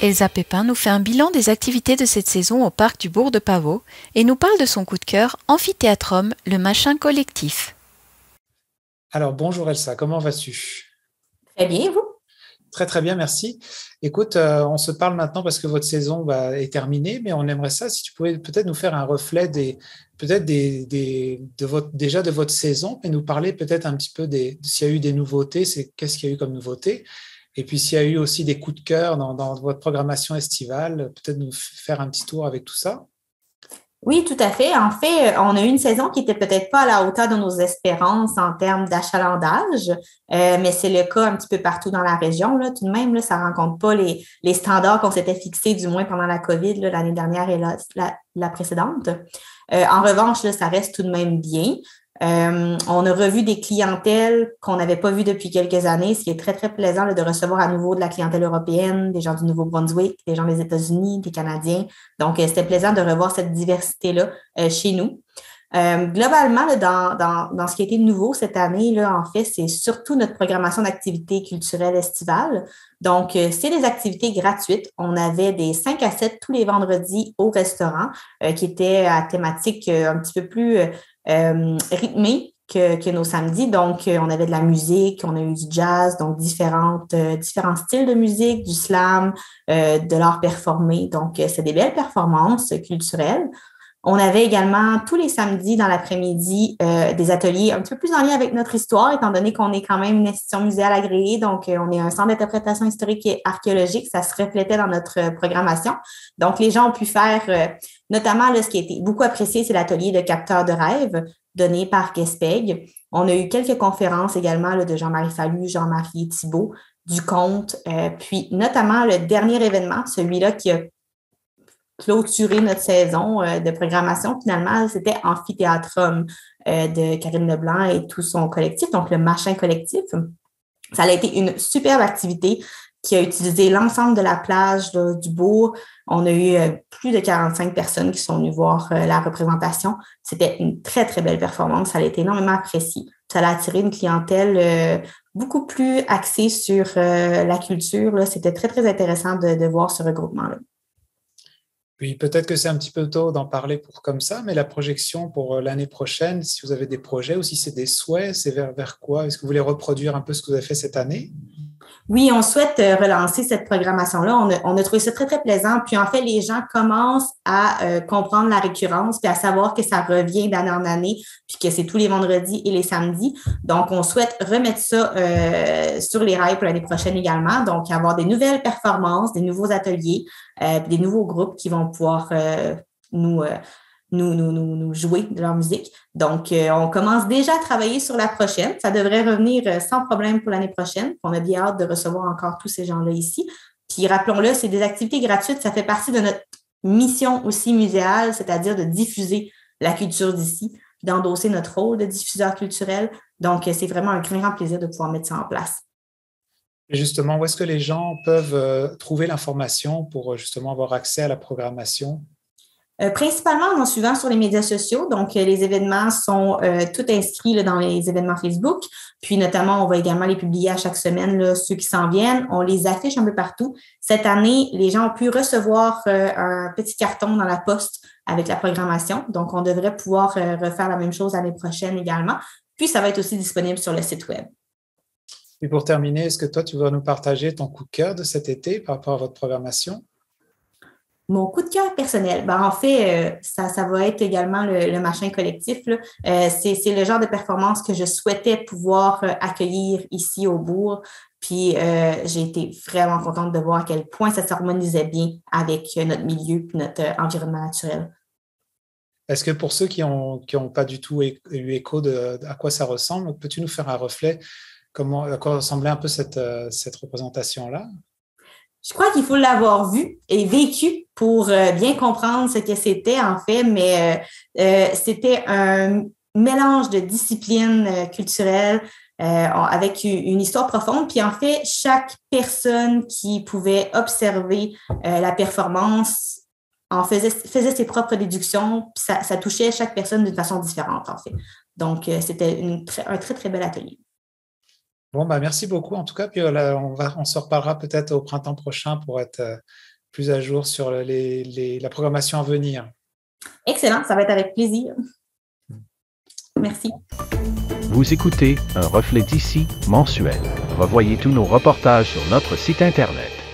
Elsa Pépin nous fait un bilan des activités de cette saison au parc du Bourg de Pavot et nous parle de son coup de cœur Amphithéâtrum, le machin collectif. Alors bonjour Elsa, comment vas-tu? Très bien, vous? Très très bien, merci. Écoute, on se parle maintenant parce que votre saison est terminée, mais on aimerait ça si tu pouvais peut-être nous faire un reflet peut-être déjà de votre saison et nous parler peut-être un petit peu s'il y a eu des nouveautés, qu'est-ce qu'il y a eu comme nouveauté, et puis s'il y a eu aussi des coups de cœur dans votre programmation estivale, peut-être nous faire un petit tour avec tout ça. Oui, tout à fait. En fait, on a eu une saison qui était peut-être pas à la hauteur de nos espérances en termes d'achalandage, mais c'est le cas un petit peu partout dans la région. Là. Tout de même, là, ça ne rencontre pas les standards qu'on s'était fixés, du moins pendant la COVID, là, l'année dernière et la précédente. En revanche, là, ça reste tout de même bien. On a revu des clientèles qu'on n'avait pas vues depuis quelques années, ce qui est très, très plaisant là, de recevoir à nouveau de la clientèle européenne, des gens du Nouveau-Brunswick, des gens des États-Unis, des Canadiens. Donc, c'était plaisant de revoir cette diversité-là chez nous. Globalement, là, dans ce qui a été nouveau cette année, là, en fait, c'est surtout notre programmation d'activités culturelles estivales. Donc, c'est des activités gratuites. On avait des 5 à 7 tous les vendredis au restaurant qui étaient à thématique un petit peu plus rythmée que nos samedis. Donc, on avait de la musique, on a eu du jazz, donc différents styles de musique, du slam, de l'art performé. Donc, c'est des belles performances culturelles. On avait également tous les samedis dans l'après-midi des ateliers un petit peu plus en lien avec notre histoire, étant donné qu'on est quand même une institution muséale agréée, donc on est un centre d'interprétation historique et archéologique, ça se reflétait dans notre programmation. Donc, les gens ont pu faire, notamment là, ce qui a été beaucoup apprécié, c'est l'atelier de capteurs de rêve donné par Guespeg. On a eu quelques conférences également là, de Jean-Marie Fallu, Jean-Marie Thibault, du conte, puis notamment le dernier événement, celui-là qui a clôturer notre saison de programmation, finalement, c'était Amphithéâtrum de Karine Leblanc et tout son collectif, donc le Machin collectif. Ça a été une superbe activité qui a utilisé l'ensemble de la plage là, du Bourg. On a eu plus de 45 personnes qui sont venues voir la représentation. C'était une très, très belle performance. Ça a été énormément apprécié. Ça a attiré une clientèle beaucoup plus axée sur la culture. Là. C'était très, très intéressant de voir ce regroupement-là. Puis peut-être que c'est un petit peu tôt d'en parler comme ça, mais la projection pour l'année prochaine, si vous avez des projets ou si c'est des souhaits, c'est vers quoi? Est-ce que vous voulez reproduire un peu ce que vous avez fait cette année? Oui, on souhaite relancer cette programmation-là. On a trouvé ça très, très plaisant. Puis en fait, les gens commencent à comprendre la récurrence puis à savoir que ça revient d'année en année puis que c'est tous les vendredis et les samedis. Donc, on souhaite remettre ça sur les rails pour l'année prochaine également. Donc, avoir des nouvelles performances, des nouveaux ateliers, des nouveaux groupes qui vont pouvoir nous jouer de leur musique. Donc, on commence déjà à travailler sur la prochaine. Ça devrait revenir sans problème pour l'année prochaine. On a bien hâte de recevoir encore tous ces gens-là ici. Puis, rappelons-le, c'est des activités gratuites. Ça fait partie de notre mission aussi muséale, c'est-à-dire de diffuser la culture d'ici, d'endosser notre rôle de diffuseur culturel. Donc, c'est vraiment un grand plaisir de pouvoir mettre ça en place. Et justement, où est-ce que les gens peuvent trouver l'information pour justement avoir accès à la programmation? Principalement en suivant sur les médias sociaux. Donc, les événements sont tout inscrits là, dans les événements Facebook. Puis, notamment, on va également les publier à chaque semaine, là, ceux qui s'en viennent. On les affiche un peu partout. Cette année, les gens ont pu recevoir un petit carton dans la poste avec la programmation. Donc, on devrait pouvoir refaire la même chose l'année prochaine également. Puis, ça va être aussi disponible sur le site Web. Et pour terminer, est-ce que toi, tu vas nous partager ton coup de cœur de cet été par rapport à votre programmation? Mon coup de cœur personnel, en fait, ça va être également le machin collectif. Là. C'est le genre de performance que je souhaitais pouvoir accueillir ici au Bourg. Puis j'ai été vraiment contente de voir à quel point ça s'harmonisait bien avec notre milieu et notre environnement naturel. Est-ce que pour ceux qui ont pas du tout eu écho à quoi ça ressemble, peux-tu nous faire un reflet à quoi ressemblait un peu cette représentation-là? Je crois qu'il faut l'avoir vu et vécu pour bien comprendre ce que c'était en fait, mais c'était un mélange de disciplines culturelles avec une histoire profonde. Puis en fait, chaque personne qui pouvait observer la performance faisait ses propres déductions, puis ça touchait chaque personne d'une façon différente en fait. Donc, c'était un très, très bel atelier. Bon, bah, merci beaucoup en tout cas. Puis là, on se reparlera peut-être au printemps prochain pour être plus à jour sur la programmation à venir. Excellent, ça va être avec plaisir. Merci. Vous écoutez Un reflet d'ici mensuel. Revoyez tous nos reportages sur notre site Internet.